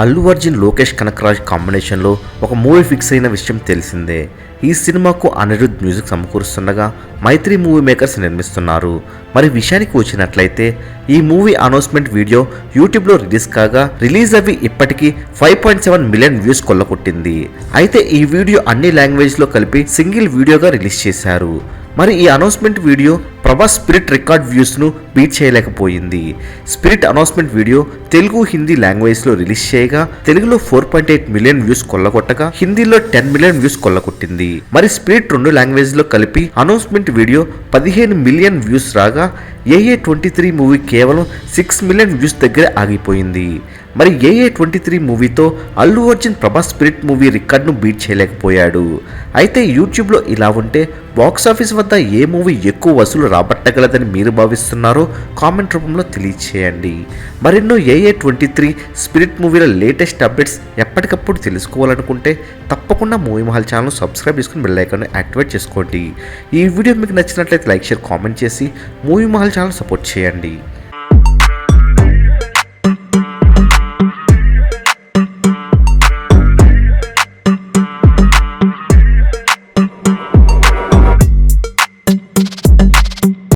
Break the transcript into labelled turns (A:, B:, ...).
A: అల్లు అర్జున్ లోకేష్ కనకరాజ్ కాంబినేషన్లో ఒక movie fix అయిన విషయం తెలిసిందే. ఈ సినిమాకు అనిరుద్ మ్యూజిక్ సమకూరుస్తుండగా మైత్రి మూవీ మేకర్స్ నిర్మిస్తున్నారు. మరి విషయానికి వచ్చినట్లయితే ఈ మూవీ అనౌన్స్మెంట్ వీడియో యూట్యూబ్లో రిలీజ్ కాగా రిలీజ్ అవి ఇప్పటికీ 5.7 మిలియన్ వ్యూస్ కొల్లకొట్టింది. అయితే ఈ వీడియో అన్ని లాంగ్వేజ్లో కలిపి సింగిల్ వీడియోగా రిలీజ్ చేశారు. మరి ఈ announcement video Prabhas Spirit record వ్యూస్ను బీట్ చేయలేకపోయింది. Spirit announcement video Telugu Hindi లాంగ్వేజ్లో రిలీజ్ చేయగా తెలుగులో 4.8 మిలియన్ వ్యూస్ కొల్లగొట్టగా హిందీలో 10 మిలియన్ వ్యూస్ కొల్లగొట్టింది. మరి స్పిరిట్ 2 లాంగ్వేజ్లో కలిపి అనౌన్స్మెంట్ వీడియో 15 మిలియన్ వ్యూస్ రాగా AA23 మూవీ కేవలం 6 మిలియన్ వ్యూస్ దగ్గర ఆగిపోయింది. మరి AA23 మూవీతో అల్లు అర్జున్ ప్రభాస్ స్పిరిట్ మూవీ రికార్డును బీట్ చేయలేకపోయాడు. అయితే యూట్యూబ్లో ఇలా ఉంటే బాక్సాఫీస్ వద్ద ఏ మూవీ ఎక్కువ వసూలు రాబట్టగలదని మీరు భావిస్తున్నారో కామెంట్ రూపంలో తెలియచేయండి. మరెన్నో AA23 స్పిరిట్ మూవీల లేటెస్ట్ అప్డేట్స్ ఎప్పటికప్పుడు తెలుసుకోవాలనుకుంటే తప్పకుండా మూవీ మహల్ ఛానల్ సబ్స్క్రైబ్ చేసుకుని బెల్ ఐకాన్ యాక్టివేట్ చేసుకోండి. ఈ వీడియో మీకు నచ్చినట్లయితే లైక్ షేర్ కామెంట్ చేసి మూవీ మహల్ ఛానల్ సపోర్ట్ చేయండి.